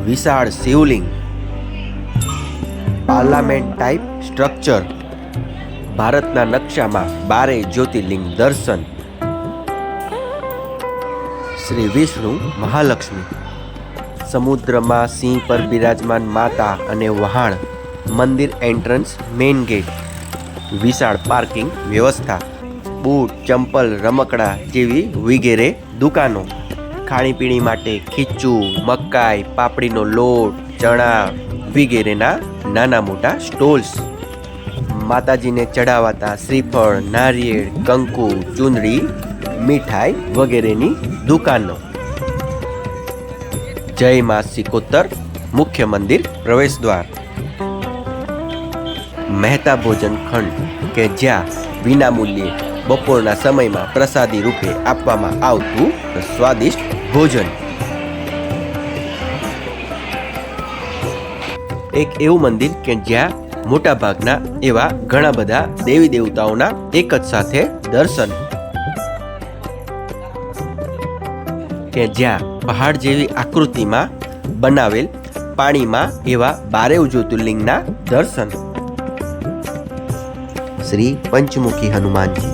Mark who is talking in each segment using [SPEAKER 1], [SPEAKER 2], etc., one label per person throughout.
[SPEAKER 1] વિશાળ શિવલિંગ, parliament type structure, ભારતના નકશામાં 12 જ્યોતિર્લિંગ દર્શન, શ્રી વિષ્ણુ મહાલક્ષ્મી, સમુદ્રમાં સિંહ પર બિરાજમાન માતા અને વહાણ, મંદિર એન્ટ્રન્સ મેઇન ગેટ, વિશાળ પાર્કિંગ વ્યવસ્થા, બૂટ, ચંપલ, રમકડા જેવી વગેરે દુકાનો, ખાણીપીણી માટે ખીચું, મકાઈ, પાપડીનો લોટ, ચણા વગેરેના નાના મોટા સ્ટોલ્સ, માતાજીને ચડાવાતા શ્રીફળ, નારિયેળ, કંકુ, ચુંદડી, મીઠાઈ વગેરેની દુકાનો. જય મા સિકોતર મુખ્ય મંદિર પ્રવેશદ્વાર. મહેતા ભોજન ખંડ કે જ્યાં વિનામૂલ્યે બપોરના સમયમાં પ્રસાદી રૂપે આપવામાં આવતું સ્વાદિષ્ટ ભોજન. એક એવું મંદિર કે જ્યાં મોટા ભાગના એવા ઘણા બધા દેવી દેવતાઓના એક જ સાથે દર્શન, કે જ્યાં પહાડ જેવી આકૃતિમાં બનાવેલ પાણીમાં એવા 12 જ્યોતિર્લિંગના દર્શન. श्री पंचमुखी हनुमान जी.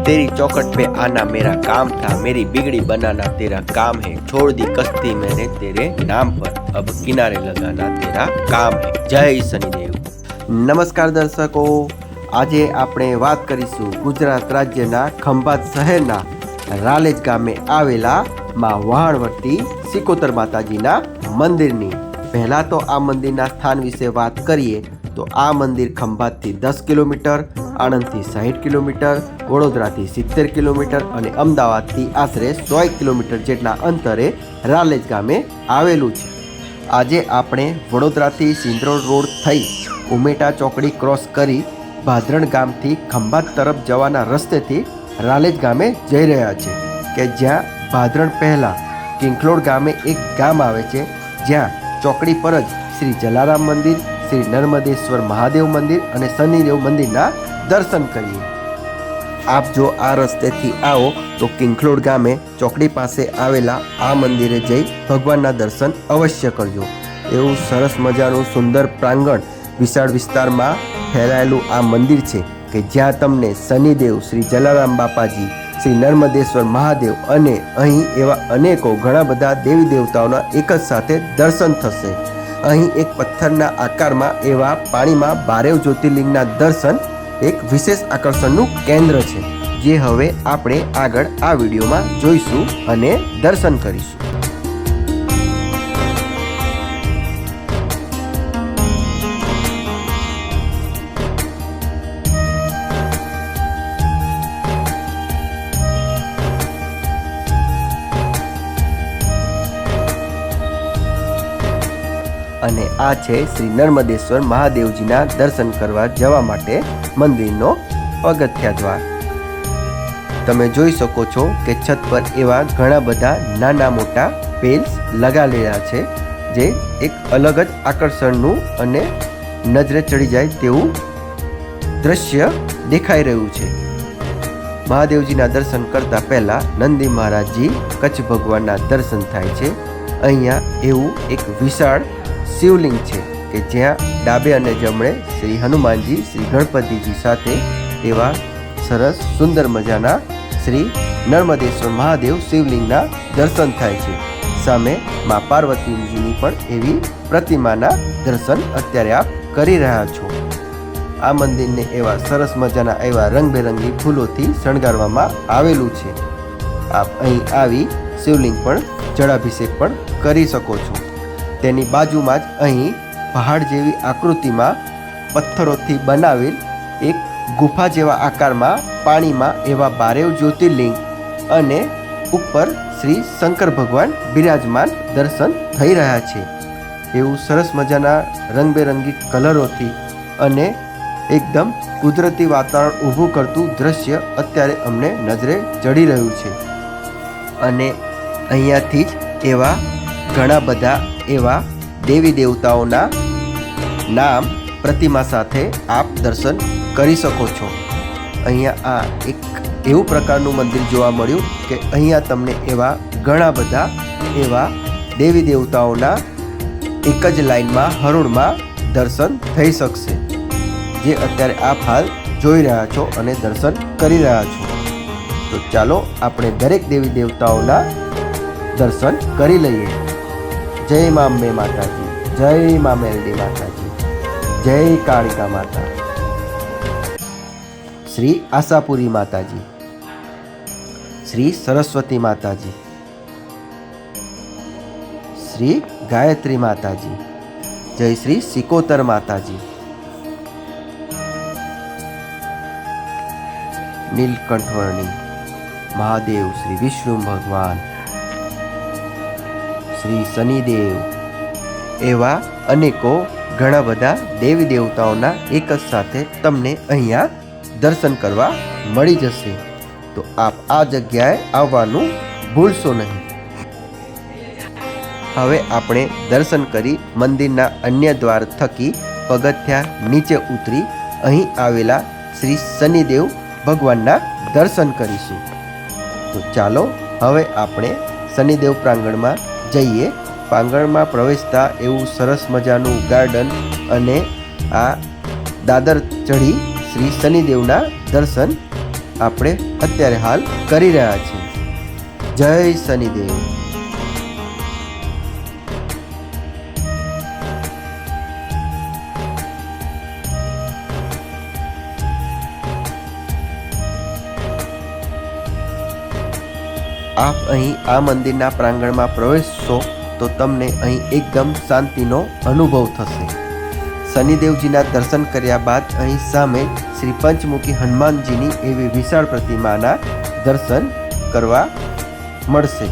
[SPEAKER 1] तेरी चौखट पे आना मेरा काम था, मेरी बिगड़ी बनाना तेरा काम है, छोड़ दी कश्ती मैंने तेरे नाम पर, अब किनारे लगाना तेरा काम है. जय शनिदेव. नमस्कार दर्शको, આજે આપણે વાત કરીશું ગુજરાત રાજ્યના ખંભાત શહેરના રાલેજ ગામે આવેલા માં વહાણવટી સિકોતર માતાજીના મંદિરની. પહેલા તો આ મંદિરના સ્થાન વિશે વાત કરીએ તો આ મંદિર ખંભાતથી 10 કિલોમીટર, આણંદથી 60 કિલોમીટર, વડોદરાથી 70 કિલોમીટર અને અમદાવાદથી આશરે 100 કિલોમીટર જેટલા અંતરે રાલેજ ગામે આવેલું છે. આજે આપણે વડોદરાથી સિંદરોડ રોડ થઈ ઉમેટા ચોકડી ક્રોસ કરી ભાદરણ ગામથી ખંભાત તરફ જવાના રસ્તેથી રાલેજ ગામે જઈ રહ્યા છે, કે જ્યાં ભાદરણ પહેલાં કિંખલોડ ગામે એક ગામ આવે છે, જ્યાં ચોકડી પર જ શ્રી જલારામ મંદિર, શ્રી નર્મદેશ્વર મહાદેવ મંદિર અને શનિદેવ મંદિરના દર્શન કરીએ. આપ જો આ રસ્તેથી આવો તો કિંખલોડ ગામે ચોકડી પાસે આવેલા આ મંદિરે જઈ ભગવાનના દર્શન અવશ્ય કરજો. એવું સરસ મજાનું સુંદર પ્રાંગણ વિશાળ વિસ્તારમાં ફેલાયેલું આ મંદિર છે, કે જ્યાં તમને શનિદેવ, શ્રી જલારામ બાપાજી, શ્રી નર્મદેશ્વર મહાદેવ અને અહીં એવા અનેકો ઘણા બધા દેવી દેવતાઓના એક જ સાથે દર્શન થશે. અહીં એક પથ્થરના આકારમાં એવા પાણીમાં 12 જ્યોતિર્લિંગના દર્શન એક વિશેષ આકર્ષણનું કેન્દ્ર છે, જે હવે આપણે આગળ આ વિડીયોમાં જોઈશું અને દર્શન કરીશું. અને આ છે શ્રી નર્મદેશ્વર મહાદેવજીના દર્શન કરવા જવા માટે મંદિરનો પગથિયા દ્વાર. તમે જોઈ શકો છો કે છત પર એવા ઘણા બધા નાના મોટા પેલ્સ લગાવેલા છે, જે એક અલગ જ આકર્ષણનું અને નજરે ચડી જાય તેવું દ્રશ્ય દેખાઈ રહ્યું છે. મહાદેવજીના દર્શન કરતા પહેલા નંદી મહારાજજી કચ્છ ભગવાનના દર્શન થાય છે. અહીંયા એવું એક વિશાળ શિવલિંગ છે, કે જ્યાં ડાબે અને જમણે શ્રી હનુમાનજી, શ્રી ગણપતિજી સાથે એવા સરસ સુંદર મજાના શ્રી નર્મદેશ્વર મહાદેવ શિવલિંગના દર્શન થાય છે. સામે મા પાર્વતીજીની પણ એવી પ્રતિમાના દર્શન અત્યારે આપ કરી રહ્યા છો. આ મંદિરને એવા સરસ મજાના એવા રંગબેરંગી ફૂલોથી શણગારવામાં આવેલું છે. આપ અહીં આવી શિવલિંગ પણ જળાભિષેક પણ કરી શકો છો. તેની બાજુમાં જ અહીં પહાડ જેવી આકૃતિમાં પથ્થરોથી બનાવેલ એક ગુફા જેવા આકારમાં પાણીમાં એવા 12 જ્યોતિર્લિંગ અને ઉપર શ્રી શંકર ભગવાન બિરાજમાન દર્શન થઈ રહ્યા છે. એવું સરસ મજાના રંગબેરંગી કલરોથી અને એકદમ કુદરતી વાતાવરણ ઊભું કરતું દ્રશ્ય અત્યારે અમને નજરે ચડી રહ્યું છે. અને અહીંયાથી જ એવા ઘણા બધા એવા દેવી દેવતાઓના નામ પ્રતિમા સાથે આપ દર્શન કરી શકો છો. અહીંયા આ એક એવું પ્રકારનું મંદિર જોવા મળ્યું કે અહીંયા તમને એવા ઘણા બધા એવા દેવી દેવતાઓના એક જ લાઈનમાં હરોળમાં દર્શન થઈ શકશે, જે અત્યારે આપ હાલ જોઈ રહ્યા છો અને દર્શન કરી રહ્યા છો. તો ચાલો આપણે દરેક દેવી દેવતાઓના દર્શન કરી લઈએ. જય મા અંબે માતાજી, જય મા મેલડી માતાજી, જય કાળિકા માતા, શ્રી આશાપુરી માતાજી, શ્રી સરસ્વતી માતાજી, શ્રી ગાયત્રી માતાજી, જય શ્રી સિકોતર માતાજી, નીલકંઠવર્ણી મહાદેવ શ્રી વિષ્ણુ ભગવાન, શ્રી શનિદેવ, એવા અનેકો ઘણા બધા દેવી દેવતાઓના એક જ સાથે તમને અહીંયા દર્શન કરવા મળી જશે. તો આપ આ જગ્યાએ આવવાનું ભૂલશો નહીં. હવે આપણે દર્શન કરી મંદિરના અન્ય દ્વાર થકી પગથિયા નીચે ઉતરી અહીં આવેલા શ્રી શનિદેવ ભગવાનના દર્શન કરીશું. તો ચાલો હવે આપણે શનિદેવ પ્રાંગણમાં જઈએ. પ્રાંગણમાં પ્રવેશતા એવું સરસ મજાનું ગાર્ડન અને આ દાદર ચઢી શ્રી શનિદેવના દર્શન આપણે અત્યારે હાલ કરી રહ્યા છીએ. જય શનિદેવ. આપ અહીં આ મંદિરના પ્રાંગણમાં પ્રવેશશો તો તમને અહીં એકદમ શાંતિનો અનુભવ થશે. શનિદેવજીના દર્શન કર્યા બાદ અહીં સામે શ્રી પંચમુખી હનુમાનજીની એવી વિશાળ પ્રતિમાના દર્શન કરવા મળશે.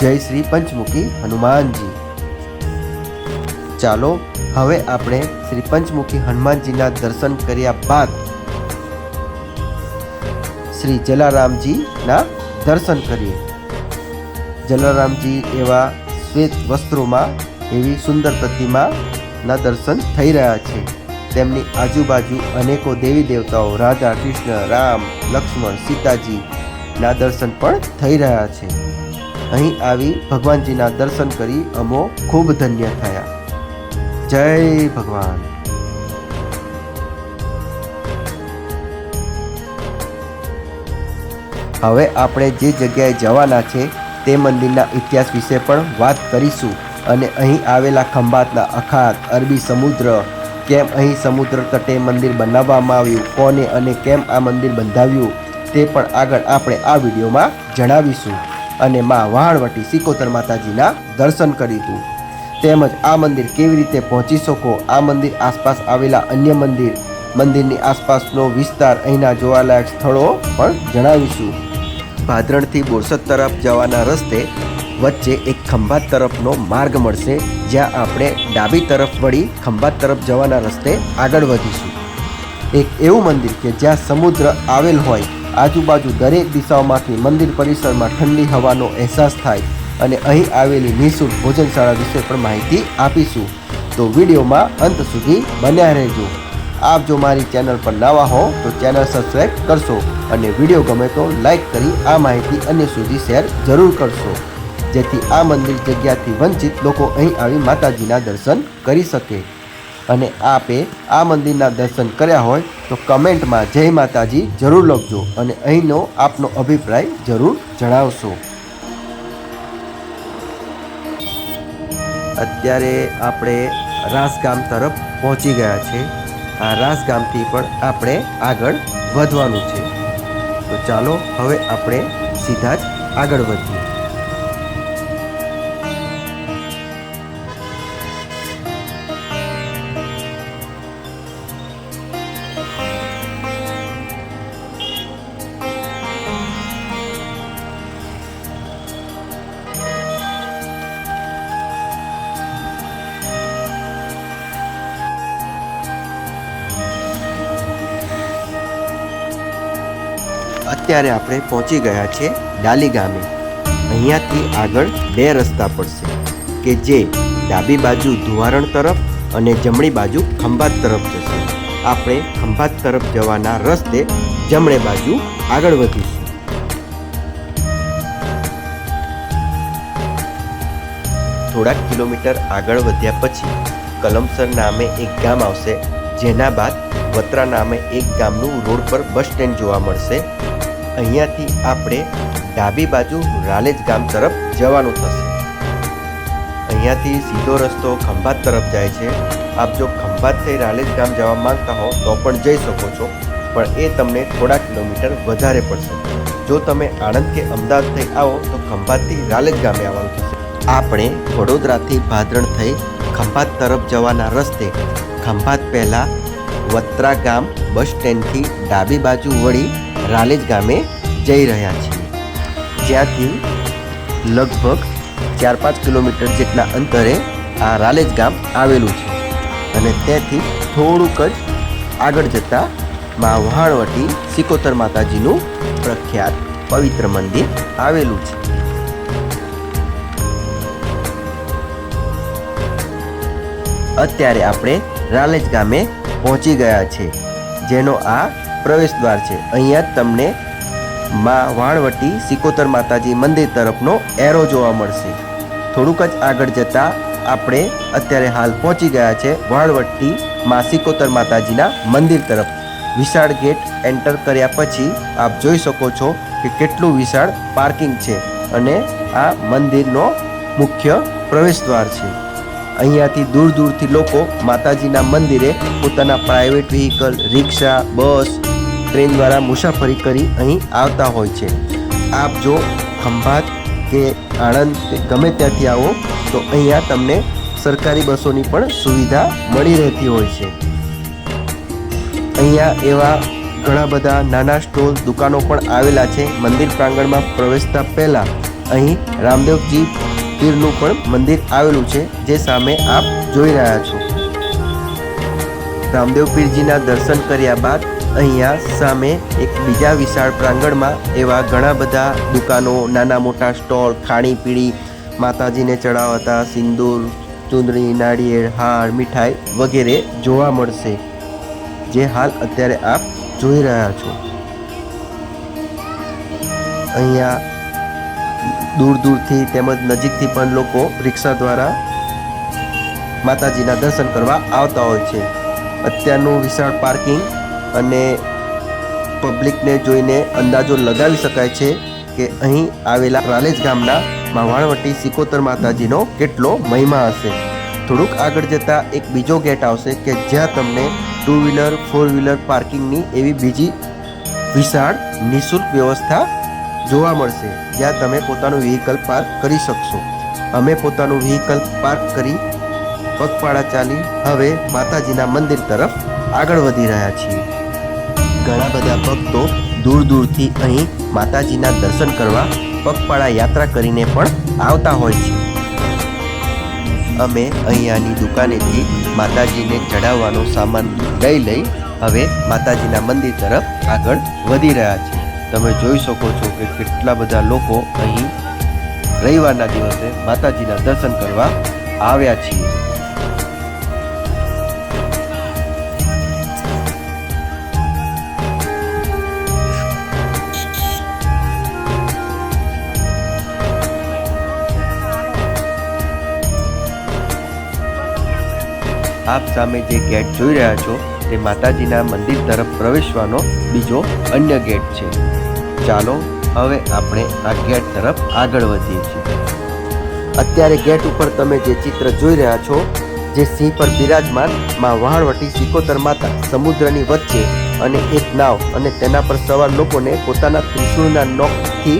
[SPEAKER 1] જય શ્રી પંચમુખી હનુમાનજી. ચાલો હવે આપણે શ્રી પંચમુખી હનુમાનજીના દર્શન કર્યા બાદ શ્રી જલારામજીના દર્શન કરીએ. જલારામજી એવા શ્વેત વસ્ત્રોમાં એવી સુંદર પ્રતિમાના દર્શન થઈ રહ્યા છે. તેમની આજુબાજુ અનેકો દેવી દેવતાઓ રાધા, કૃષ્ણ, રામ, લક્ષ્મણ, સીતાજીના દર્શન પણ થઈ રહ્યા છે. અહીં આવી ભગવાનજીના દર્શન કરી અમો ખૂબ ધન્ય થયા. જય ભગવાન. હવે આપણે જે જગ્યાએ જવાના છે તે મંદિરના ઇતિહાસ વિશે પણ વાત કરીશું અને અહીં આવેલા ખંભાતના અખાત, અરબી સમુદ્ર, કેમ અહીં સમુદ્ર તટે મંદિર બનાવવામાં આવ્યું, કોને અને કેમ આ મંદિર બંધાવ્યું તે પણ આગળ આપણે આ વિડીયોમાં જણાવીશું. અને મા વહાણવટી સિકોતર માતાજીના દર્શન કરીશું. તેમજ આ મંદિર કેવી રીતે પહોંચી શકો, આ મંદિર આસપાસ આવેલા અન્ય મંદિરની આસપાસનો વિસ્તાર, અહીંના જોવાલાયક સ્થળો પણ જણાવીશું. ભાદરણથી બોરસદ તરફ જવાના રસ્તે વચ્ચે એક ખંભાત તરફનો માર્ગ મળશે, જ્યાં આપણે ડાબી તરફ વળી ખંભાત તરફ જવાના રસ્તે આગળ વધીશું. એક એવું મંદિર કે જ્યાં સમુદ્ર આવેલ હોય, આજુબાજુ દરેક દિશાઓમાંથી મંદિર પરિસરમાં ઠંડી હવાનો અહેસાસ થાય અને અહીં આવેલી નિઃશુલ્ક ભોજનશાળા વિશે પણ માહિતી આપીશું. તો વિડીયોમાં અંત સુધી બન્યા રહેજો. આપ જો મારી ચેનલ પર નવા હો તો ચેનલ સબસ્ક્રાઈબ કરશો અને વિડીયો ગમે તો લાઈક કરી આ માહિતી અન્ય સુધી શેર જરૂર કરશો, જેથી આ મંદિર જગ્યાથી વંચિત લોકો અહીં આવી માતાજીના દર્શન કરી શકે. અને આપે આ મંદિરના દર્શન કર્યા હોય તો કમેન્ટમાં જય માતાજી જરૂર લખજો અને અહીંનો આપનો અભિપ્રાય જરૂર જણાવશો. અત્યારે આપણે રાસ ગામ તરફ પહોંચી ગયા છે. આ રાસ ગામથી પણ આપણે આગળ વધવાનું છે. તો ચાલો હવે આપણે સીધા જ આગળ વધીએ. અત્યારે આપણે પહોંચી ગયા છે ડાલી ગામે. અહીંયાથી આગળ બે રસ્તા પડશે કે જે ડાબી બાજુ ધુવારણ તરફ અને જમણી બાજુ ખંભાત તરફ જશે. આપણે ખંભાત તરફ જવાના રસ્તે જમણે બાજુ આગળ વધીશું. થોડાક કિલોમીટર આગળ વધ્યા પછી કલમસર નામે એક ગામ આવશે, જેના બાદ વત્રા નામે એક ગામનું રોડ પર બસ સ્ટેન્ડ જોવા મળશે. અહીંયાથી આપણે ડાબી બાજુ રાલેજ ગામ તરફ જવાનું થશે. અહીંયાથી સીધો રસ્તો ખંભાત તરફ જાય છે. આપ જો ખંભાતથી રાલેજ ગામ જવા માંગતા હો તો પણ જઈ શકો છો, પણ એ તમને થોડા કિલોમીટર વધારે પડશે. જો તમે આણંદ કે અમદાવાદ થઈ આવો તો ખંભાતથી રાલેજ ગામે આવવાનું થશે. આપણે વડોદરાથી ભાદરણ થઈ ખંભાત તરફ જવાના રસ્તે ખંભાત પહેલાં વત્રા ગામ બસ સ્ટેન્ડથી ડાબી બાજુ વળી રાલેજ ગામે જઈ રહ્યા છીએ, જ્યાંથી લગભગ 4-5 કિલોમીટર જેટલા અંતરે આ રાલેજ ગામ આવેલું છે. અને ત્યાંથી થોડુંક જ આગળ જતાં મા વહાણવટી સિકોતર માતાજીનું પ્રખ્યાત પવિત્ર મંદિર આવેલું છે. અત્યારે આપણે રાલેજ ગામે પહોંચી ગયા છે, જેનો આ પ્રવેશ દ્વાર છે. અહીંયા તમને મા વાણવટી સિકોતર માતાજી મંદિર તરફનો એરો જોવા મળશે. થોડુંક જ આગળ જતાં આપણે અત્યારે હાલ પહોંચી ગયા છે વાણવટી મા સિકોતર માતાજીના મંદિર તરફ. વિશાળ ગેટ એન્ટર કર્યા પછી આપ જોઈ શકો છો કે કેટલું વિશાળ પાર્કિંગ છે અને આ મંદિરનો મુખ્ય પ્રવેશ દ્વાર છે. અહીંયાથી દૂર દૂરથી લોકો માતાજીના મંદિરે પોતાના પ્રાઇવેટ વ્હીકલ, રિક્ષા, બસ, ટ્રેન દ્વારા મુસાફરી કરી અહીં આવતા હોય છે. આપ જો ખંભાત કે આણંદ કે ગમે ત્યાંથી આવો તો અહીંયા તમને સરકારી બસોની પણ સુવિધા મળી રહેતી હોય છે. અહીંયા એવા ઘણા બધા નાના સ્ટોલ, દુકાનો પણ આવેલા છે. મંદિર પ્રાંગણમાં પ્રવેશતા પહેલાં અહીં રામદેવજી પીરનું પણ મંદિર આવેલું છે, જે સામે આપ જોઈ રહ્યા છો. રામદેવ પીરજીના દર્શન કર્યા બાદ અહીંયા સામે એક બીજા વિશાળ પ્રાંગણમાં એવા ઘણા બધા દુકાનો, નાના મોટા સ્ટોલ, ખાણીપીણી, માતાજીને ચડાવતા સિંદૂર, ચૂંદડી, નાળિયેર, હાર, મીઠાઈ વગેરે જોવા મળશે, જે હાલ અત્યારે આપ જોઈ રહ્યા છો. અહીંયા દૂર દૂરથી તેમજ નજીકથી પણ લોકો રિક્ષા દ્વારા માતાજીના દર્શન કરવા આવતા હોય છે. અત્યારનું વિશાળ પાર્કિંગ અને પબ્લિકને જોઈને અંદાજો લગાવી શકાય છે કે અહીં આવેલા રાલેજ ગામના મા વાણવટી સિકોતર માતાજીનો કેટલો મહિમા હશે. થોડુંક આગળ જતાં એક બીજો ગેટ આવશે કે જ્યાં તમને 2 વ્હીલર 4 વ્હીલર પાર્કિંગની એવી બીજી વિશાળ નિઃશુલ્ક વ્યવસ્થા જોવા મળશે, જ્યાં તમે પોતાનું વ્હીકલ પાર્ક કરી શકશો. અમે પોતાનું વ્હીકલ પાર્ક કરી પગપાળા ચાલી હવે માતાજીના મંદિર તરફ આગળ વધી રહ્યા છીએ. ઘણા બધા ભક્તો દૂર દૂરથી અહીં માતાજીના દર્શન કરવા પગપાળા યાત્રા કરીને પણ આવતા હોય છે. અમે અહીંયાની દુકાનેથી માતાજીને ચડાવવાનો સામાન લઈ હવે માતાજીના મંદિર તરફ આગળ વધી રહ્યા છીએ. તમે જોઈ શકો છો કે કેટલા બધા લોકો અહીં રવિવારના દિવસે માતાજીના દર્શન કરવા આવ્યા છીએ. આપ સામે જે ગેટ જોઈ રહ્યા છો તે માતાજીના મંદિર તરફ પ્રવેશવાનો બીજો અન્ય ગેટ છે. ચાલો હવે આપણે આ ગેટ તરફ આગળ વધીએ છીએ. અત્યારે ગેટ ઉપર તમે જે ચિત્ર જોઈ રહ્યા છો, જે સિંહ પર બિરાજમાન માં વહાણવટી સિકોતર માતા સમુદ્રની વચ્ચે અને એક નાવ અને તેના પર સવાર લોકોને પોતાના ત્રિશૂળના નોકથી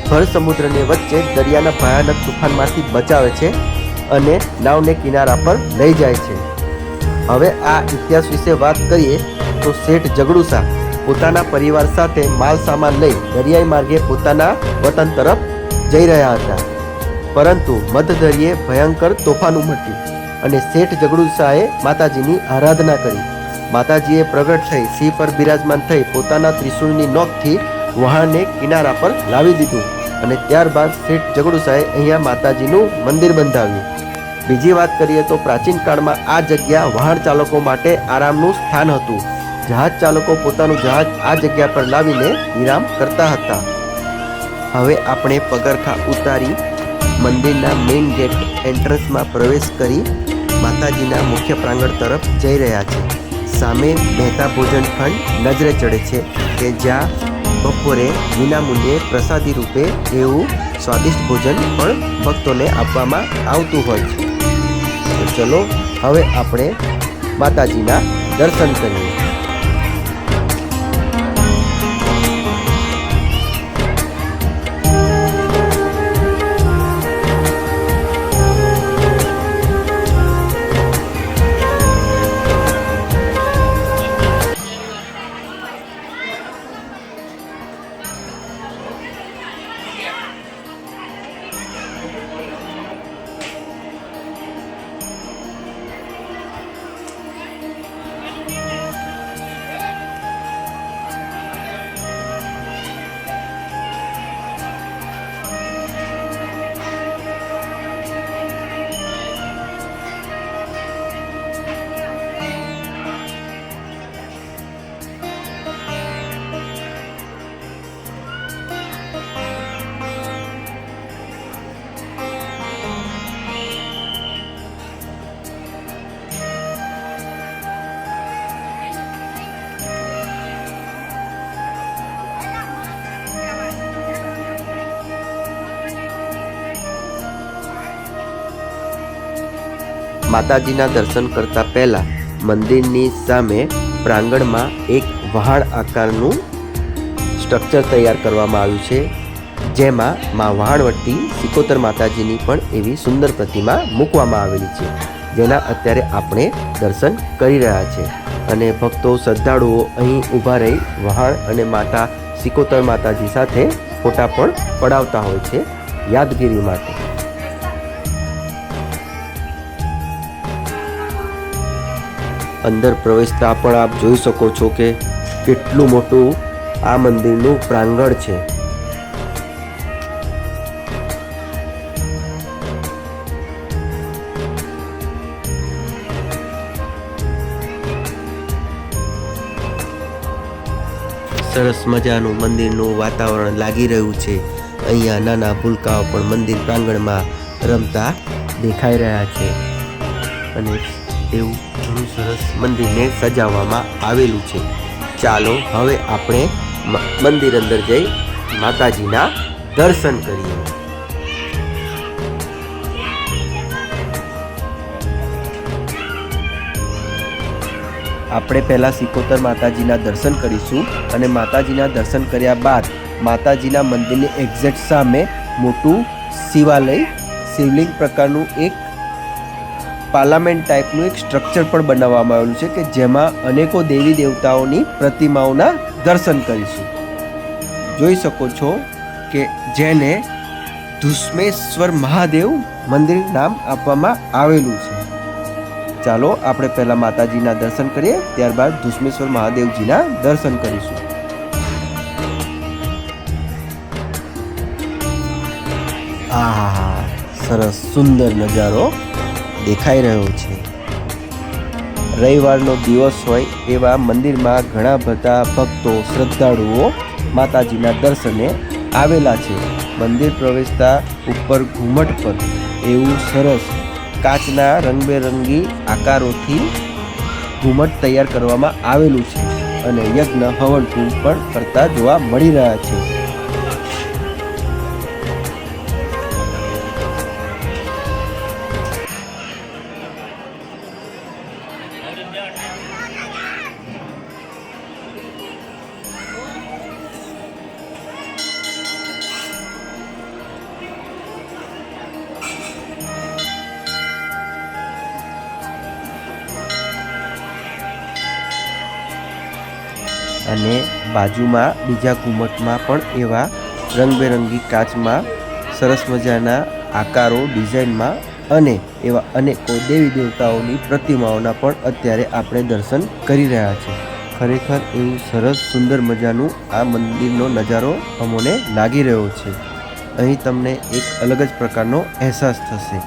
[SPEAKER 1] ભર સમુદ્રની વચ્ચે દરિયાના ભયાનક તુફાનમાંથી બચાવે છે અને નાવને કિનારા પર લઈ જાય છે. હવે આ ઇતિહાસ વિશે વાત કરીએ તો શેઠ જગડુસા પોતાના પરિવાર સાથે માલ સામાન લઈ દરિયાઈ માર્ગે પોતાના વતન તરફ જઈ રહ્યા હતા, પરંતુ મધદરિયે ભયંકર તોફાન ઉમટ્યું અને શેઠ જગડુસાએ માતાજીની આરાધના કરી. માતાજીએ પ્રગટ થઈ સિંહ પર બિરાજમાન થઈ પોતાના ત્રિશૂળની નોકથી વહાણને કિનારા પર લાવી દીધું અને ત્યારબાદ શેઠ જગડુસાએ અહીંયા માતાજીનું મંદિર બંધાવ્યું. બીજી વાત કરીએ તો પ્રાચીન કાળમાં આ જગ્યા વહાણ ચાલકો માટે આરામનું સ્થાન હતું. જહાજ ચાલકો પોતાનું જહાજ આ જગ્યા પર લાવીને વિરામ કરતા હતા. હવે આપણે પગરખાં ઉતારી મંદિરના મેઇન ગેટ એન્ટ્રન્સમાં પ્રવેશ કરી માતાજીના મુખ્ય પ્રાંગણ તરફ જઈ રહ્યા છે. સામે મહેતા ભોજન ખંડ નજરે ચડે છે કે જ્યાં બપોરે વિનામૂલ્યે પ્રસાદી રૂપે એવું સ્વાદિષ્ટ ભોજન પણ ભક્તોને આપવામાં આવતું હોય છે. તો ચલો હવે આપણે માતાજીના દર્શન કરીએ. માતાજીના દર્શન કરતા પહેલા મંદિરની સામે પ્રાંગણમાં એક વહાણ આકારનું સ્ટ્રક્ચર તૈયાર કરવામાં આવ્યું છે, જેમાં મા વહાણવટી સિકોતર માતાજીની પણ એવી સુંદર પ્રતિમા મૂકવામાં આવેલી છે, જેના અત્યારે આપણે દર્શન કરી રહ્યા છે. અને ભક્તો શ્રદ્ધાળુઓ અહીં ઊભા રહી વહાણ અને માતા સિકોતર માતાજી સાથે ફોટા પણ પડાવતા હોય છે યાદગીરી માટે. અંદર પ્રવેશતા પણ આપ જોઈ શકો છો કે કેટલું મોટું આ મંદિરનું પ્રાંગણ છે. સરસ મજાનું મંદિરનું વાતાવરણ લાગી રહ્યું છે. અહીંયા નાના ભૂલકાઓ પણ મંદિર પ્રાંગણમાં રમતા દેખાઈ રહ્યા છે અને એવું ઘણું સરસ મંદિરને સજાવવામાં આવેલું છે. ચાલો હવે આપણે મંદિર અંદર જઈ માતાજીના દર્શન કરીએ. આપણે પહેલા સિકોતર માતાજીના દર્શન કરીશું અને માતાજીના દર્શન કર્યા બાદ માતાજીના મંદિરની એક્ઝેક્ટ સામે મોટું શિવાલય શિવલિંગ પ્રકારનું એક પાર્લામેન્ટ ટાઈપનું એક સ્ટ્રક્ચર પણ બનાવવામાં આવેલું છે કે જેમાં અનેકો દેવી દેવતાઓની પ્રતિમાઓના દર્શન કરીશું. જોઈ શકો છો કે જેને ધુસ્મેશ્વર મહાદેવ મંદિર નામ આપવામાં આવેલું છે. ચાલો આપણે પહેલા માતાજીના દર્શન કરીએ, ત્યારબાદ ધુસ્મેશ્વર મહાદેવજીના દર્શન કરીશું. આહા, સરસ સુંદર નજારો દેખાઈ રહ્યો છે. રવિવારનો દિવસ હોય એવા મંદિરમાં ઘણા બધા ભક્તો શ્રદ્ધાળુઓ માતાજીના દર્શને આવેલા છે. મંદિર પ્રવેશતા ઉપર ઘુમટ પર એવું સરસ કાચના રંગબેરંગી આકારોથી ઘુમટ તૈયાર કરવામાં આવેલું છે અને યજ્ઞ હવન કુંડ પણ કરતા જોવા મળી રહ્યા છે. અને બાજુમાં બીજા ઘુમટમાં પણ એવા રંગબેરંગી કાચમાં સરસ મજાના આકારો ડિઝાઇનમાં અને એવા અનેકો દેવી દેવતાઓની પ્રતિમાઓના પણ અત્યારે આપણે દર્શન કરી રહ્યા છે. ખરેખર એવું સરસ સુંદર મજાનું આ મંદિરનો નજારો અમને લાગી રહ્યો છે. અહીં તમને એક અલગ જ પ્રકારનો અહેસાસ થશે.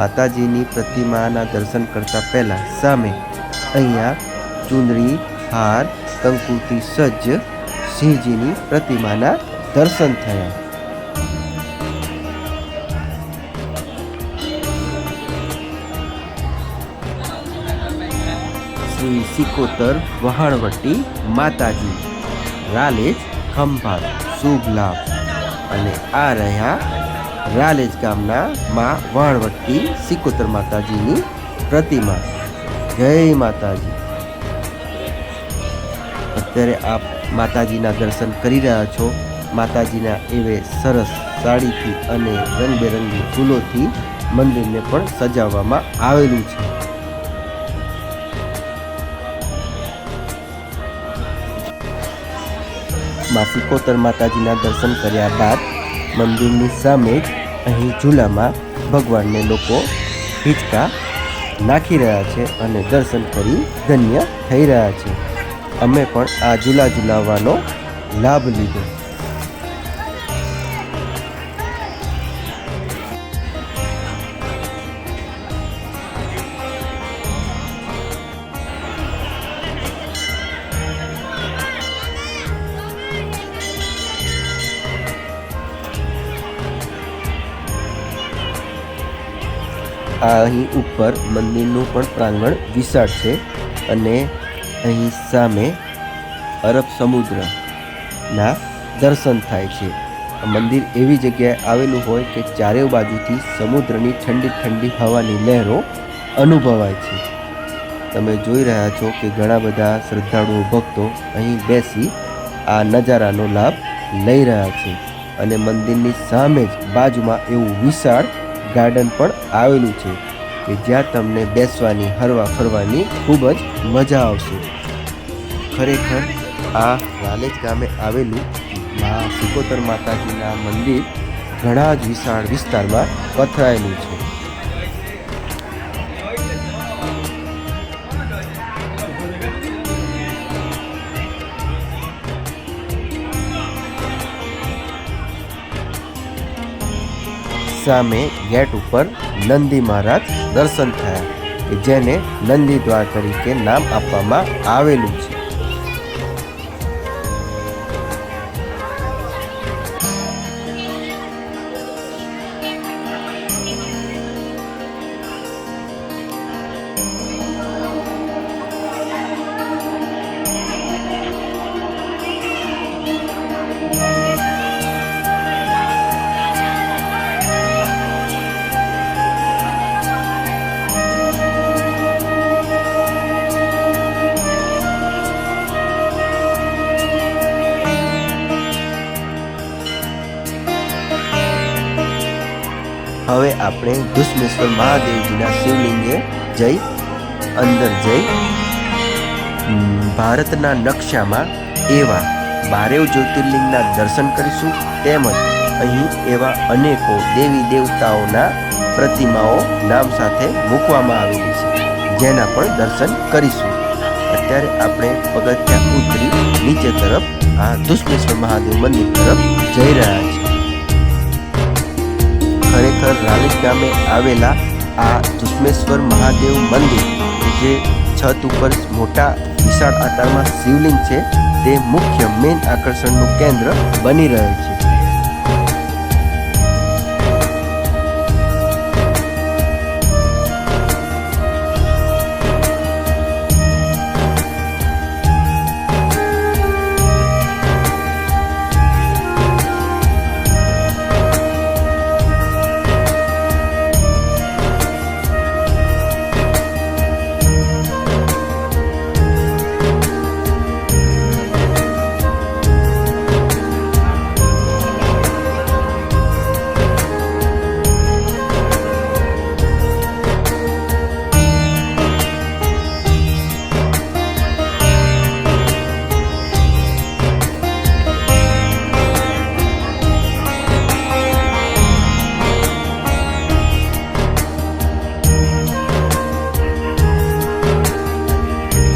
[SPEAKER 1] માતાજીની પ્રતિમાના દર્શન કરતાં પહેલાં સામે અહીંયા ચુંદડી, હાર, કંકુથી સજ્જ સિંહજીની પ્રતિમાના દર્શન થયા. શ્રી સિકોતર વહાણવટી માતાજી, રાલેજ ખંભાત શુભ લાભ. અને આ રહ્યા રાલેજ ગામના માં વહાણવટી સિકોતર માતાજીની પ્રતિમા. જય માતાજી. અત્યારે આપ માતાજીના દર્શન કરી રહ્યા છો. માતાજીના એવે સરસ સાડીથી અને રંગબેરંગી ફૂલોથી મંદિરને પણ સજાવવામાં આવેલું છે. માં સિકોતર માતાજીના દર્શન કર્યા બાદ મંદિરની સામે જ અહીં ઝૂલામાં ભગવાનને લોકો હિંચકા નાખી રહ્યા છે અને દર્શન કરી ધન્ય થઈ રહ્યા છે. અમે પણ આ ઝૂલા ઝૂલાવવાનો લાભ લીધો. અહીં ઉપર મંદિરનું પણ પ્રાંગણ વિશાળ છે અને અહીં સામે અરબ સમુદ્રના દર્શન થાય છે. મંદિર એવી જગ્યાએ આવેલું હોય કે ચારે બાજુથી સમુદ્રની ઠંડી ઠંડી હવાની લહેરો અનુભવાય છે. તમે જોઈ રહ્યા છો કે ઘણા બધા શ્રદ્ધાળુઓ ભક્તો અહીં બેસી આ નજારાનો લાભ લઈ રહ્યા છે. અને મંદિરની સામે જ બાજુમાં એવું વિશાળ ગાર્ડન પણ આવેલું છે કે જ્યાં તમને બેસવાની હરવા ફરવાની ખૂબ જ મજા આવશે. ખરેખર આ રાલેજ ગામે આવેલું માં સિકોતર માતાજીના મંદિર ઘણા જ વિશાળ વિસ્તારમાં પથરાયેલું છે. સામે ગેટ ઉપર નંદી મહારાજ દર્શન થયા કે જેને નંદી દ્વાર તરીકે નામ આપવામાં આવેલું છે. હવે આપણે દુશ્મેશ્વર મહાદેવજીના શિવલિંગે જઈ અંદર જઈ ભારતના નકશામાં એવા 12 જ્યોતિર્લિંગના દર્શન કરીશું. તેમજ અહીં એવા અનેકો દેવી દેવતાઓના પ્રતિમાઓ નામ સાથે મૂકવામાં આવેલી છે જેના પણ દર્શન કરીશું. અત્યારે આપણે પગથિયાં ઉતરી નીચે તરફ આ દુશ્મેશ્વર મહાદેવ મંદિર તરફ જઈ રહ્યા છીએ. ખરેખર રાલેજ ગામે આવેલા આ દુશ્મેશ્વર મહાદેવ મંદિર જે છત ઉપર મોટા વિશાળ આકારમાં શિવલિંગ છે તે મુખ્ય મેઇન આકર્ષણનું કેન્દ્ર બની રહે છે.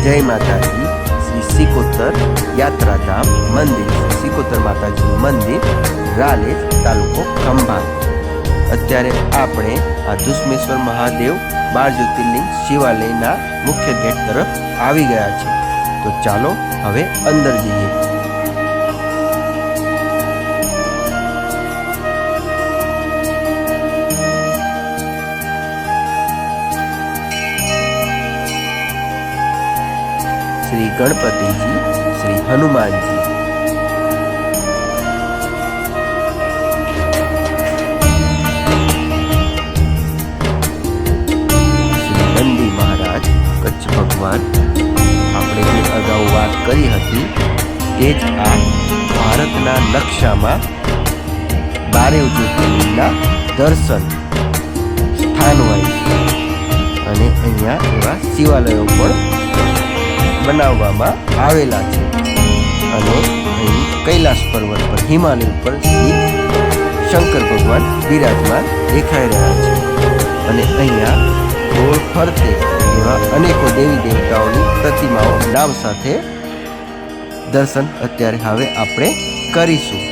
[SPEAKER 1] જય માતાજી. શ્રી સિકોતર યાત્રાધામ મંદિર, સિકોતર માતાજીનું મંદિર, રાલેજ, તાલુકો ખંભાત. અત્યારે આપણે આ દુશ્મેશ્વર મહાદેવ 12 જ્યોતિર્લિંગ શિવાલયના મુખ્ય ગેટ તરફ આવી ગયા છે. તો ચાલો હવે અંદર જઈએ. શ્રી ગણપતિજી, શ્રી હનુમાનજી, શ્રી નંદી મહારાજ, કચ્છ ભગવાન, આપણે જે અગાઉ વાત કરી હતી તે જ આ ભારતના નકશામાં 12 જ્યોતિર્લિંગના દર્શન સ્થાન હોય છે અને અહીંયા એવા શિવાલયો પણ બનાવવામાં આવેલા છે અને અહીં કૈલાસ પર્વત પર, હિમાલય ઉપર સ્થિત શંકર ભગવાન બિરાજમાન દેખાઈ રહ્યા છે અને અહીંયા ગોળ ફરતે એવા અનેકો દેવી દેવતાઓની પ્રતિમાઓ નામ સાથે દર્શન અત્યારે હવે આપણે કરીશું.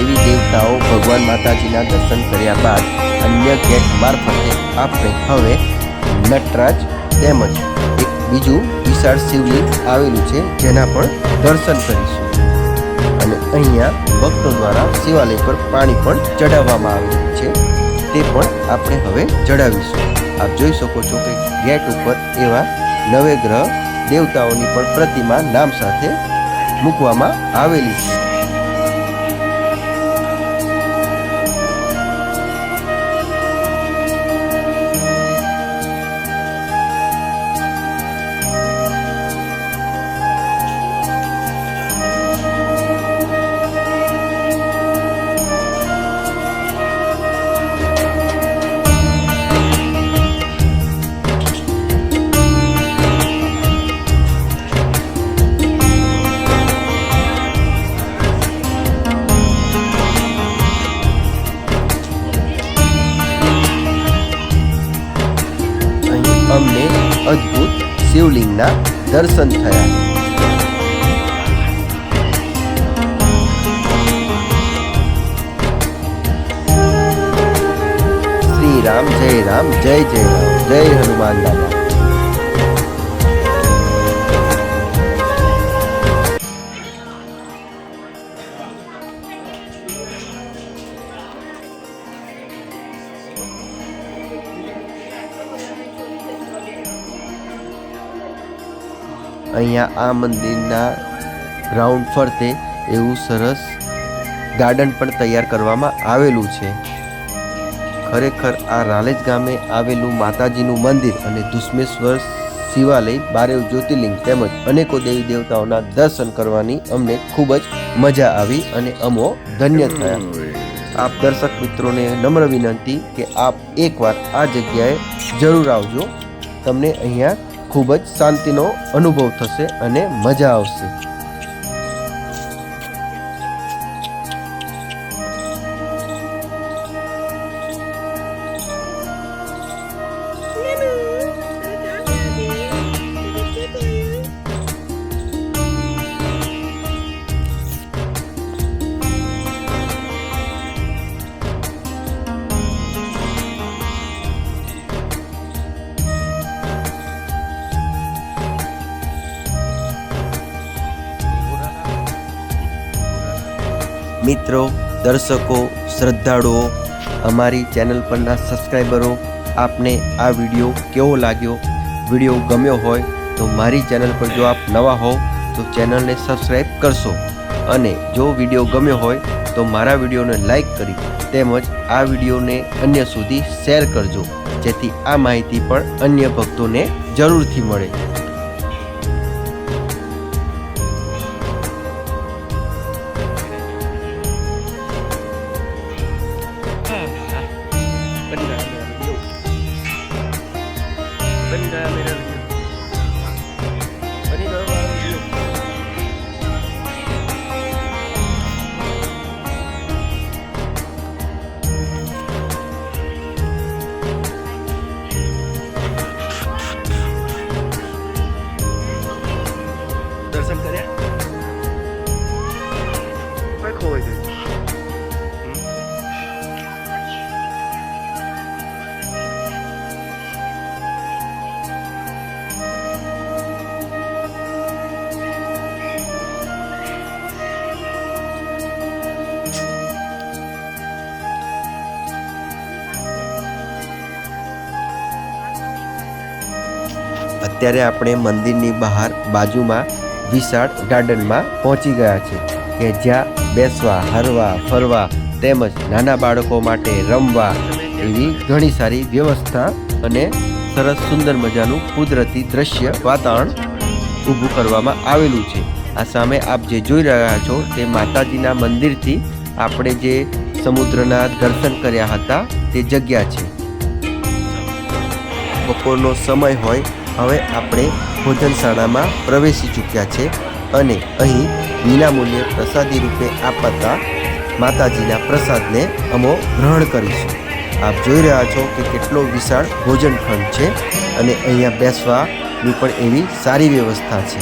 [SPEAKER 1] દેવી દેવતાઓ ભગવાન માતાજીના દર્શન કર્યા બાદ અન્ય ગેટ મારફતે આપણે હવે નટરાજ તેમજ એક બીજું વિશાળ શિવલિંગ આવેલું છે જેના પણ દર્શન કરીશું અને અહીંયા ભક્તો દ્વારા શિવાલય પર પાણી પણ ચડાવવામાં આવેલું છે તે પણ આપણે હવે ચડાવીશું। આપ જોઈ શકો છો કે ગેટ ઉપર એવા નવગ્રહ દેવતાઓની પણ પ્રતિમા નામ સાથે મૂકવામાં આવેલી છે। અમને અદ્ભુત શિવલિંગના દર્શન થયા। શ્રી રામ જય રામ જય જય રામ જય હનુમાન દાદા। અહીંયા આ મંદિરના ગ્રાઉન્ડ ફરતે એવું સરસ ગાર્ડન પણ તૈયાર કરવામાં આવેલું છે। ખરેખર આ રાલેજ ગામે આવેલું માતાજીનું મંદિર અને દુશ્મેશ્વર શિવાલય 12 જ્યોતિર્લિંગ તેમજ અનેકો દેવી દેવતાઓના દર્શન કરવાની અમને ખૂબ જ મજા આવી અને અમો ધન્ય થયા। આપ દર્શક મિત્રોને નમ્ર વિનંતી કે આપ એકવાર આ જગ્યાએ જરૂર આવજો। તમને અહીંયા ખૂબ જ શાંતિનો અનુભવ થશે અને મજા આવશે। મિત્રો, દર્શકો, શ્રદ્ધાળુઓ, અમારી ચેનલ પરના સબસ્ક્રાઈબરો, આપને આ વિડીયો કેવો લાગ્યો? વિડીયો ગમ્યો હોય તો મારી ચેનલ પર જો આપ નવા હો તો ચેનલને સબસ્ક્રાઈબ કરશો અને જો વિડીયો ગમ્યો હોય તો મારા વિડીયોને લાઈક કરી તેમજ આ વિડીયોને અન્ય સુધી શેર કરજો જેથી આ માહિતી પણ અન્ય ભક્તોને જરૂરથી મળે।
[SPEAKER 2] દર્શન કર્યા ખોવાઈ ગયું।
[SPEAKER 1] અત્યારે આપણે મંદિરની બહાર બાજુમાં વિશાળ ગાર્ડનમાં પહોંચી ગયા છે કે જ્યાં બેસવા, હરવા, ફરવા તેમજ નાના બાળકો માટે રમવા એવી ઘણી સારી વ્યવસ્થા અને સરસ સુંદર મજાનું કુદરતી દ્રશ્ય વાતાવરણ ઊભું કરવામાં આવેલું છે। આ સામે આપ જે જોઈ રહ્યા છો તે માતાજીના મંદિરથી આપણે જે સમુદ્રના દર્શન કર્યા હતા તે જગ્યા છે। બપોરનો સમય હોય હવે આપણે ભોજનશાળામાં પ્રવેશી ચૂક્યા છે અને અહીં વિનામૂલ્યે પ્રસાદી રૂપે આપતા માતાજીના પ્રસાદને અમો ગ્રહણ કરીશું। આપ જોઈ રહ્યા છો કે કેટલો વિશાળ ભોજનખંડ છે અને અહીંયા બેસવાની પણ એવી સારી વ્યવસ્થા છે।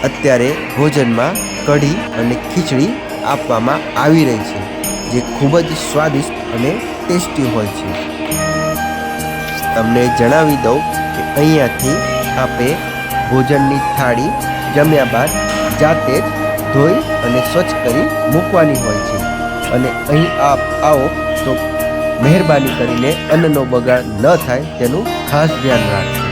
[SPEAKER 1] અત્યારે ભોજનમાં કઢી અને ખીચડી આપવામાં આવી રહી છે, જે ખૂબ જ સ્વાદિષ્ટ અને ટેસ્ટી હોય છે. તમને જણાવી દઉં કે અહીંયાથી આપણે ભોજનની થાળી જમ્યા બાદ જાતે જ ધોઈ અને સ્વચ્છ કરી મૂકવાની હોય છે. અને અહીં આપ આવો તો મહેરબાની કરીને અન્નનો બગાડ ન થાય તેનું ખાસ ધ્યાન રાખજો.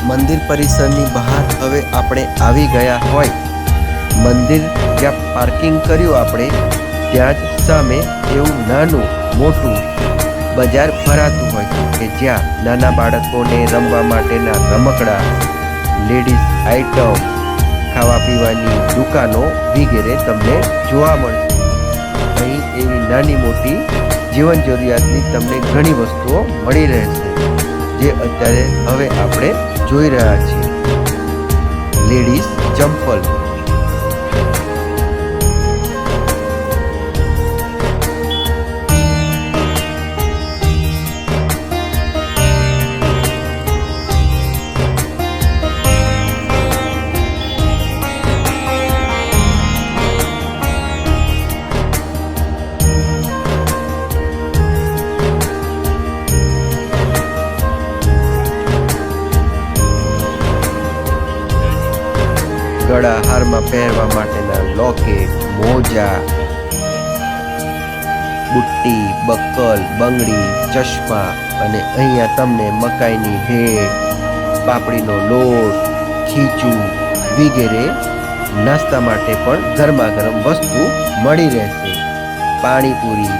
[SPEAKER 1] મંદિર પરિસરની બહાર હવે આપણે આવી ગયા હોય. મંદિર જ્યાં પાર્કિંગ કર્યું આપણે ત્યાં જ સામે એવું નાનું મોટું બજાર ભરાતું હોય છે કે જ્યાં નાના બાળકોને રમવા માટેના રમકડા, લેડીઝ આઇટમ, ખાવા પીવાની દુકાનો વગેરે તમને જોવા મળશે. અહીં એવી નાની મોટી જીવન જરૂરિયાતની તમને ઘણી વસ્તુઓ મળી રહેશે, જે અત્યારે હવે આપણે જોઈ રહ્યા છીએ. લેડીઝ ચંપલ, ગળા હારમાં પહેરવા માટેના લોકેટ, મોજા, બુટ્ટી, બક્કલ, બંગડી, ચશ્મા અને અહીંયા તમને મકાઈની ભેળ, પાપડીનો લોટ, ખીચું વગેરે નાસ્તા માટે પણ ગરમા ગરમ વસ્તુ મળી રહેશે. પાણીપુરી,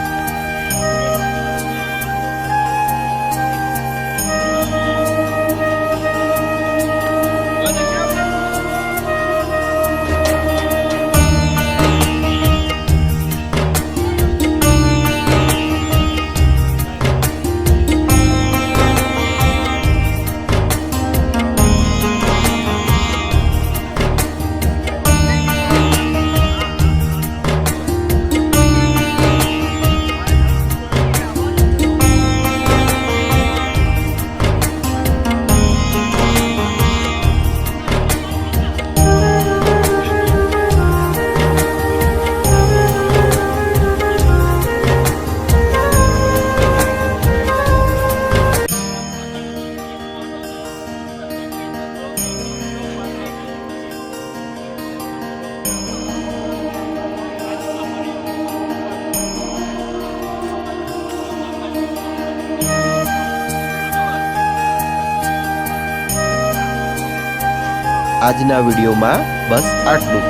[SPEAKER 1] આજના વિડીયોમાં બસ આટલું.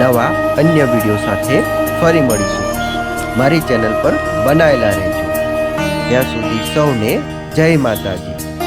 [SPEAKER 1] નવા અન્ય વિડીયો સાથે ફરી મળીશું. મારી ચેનલ પર બનાયેલા રહેજો. ત્યાં સુધી સૌને જય માતાજી.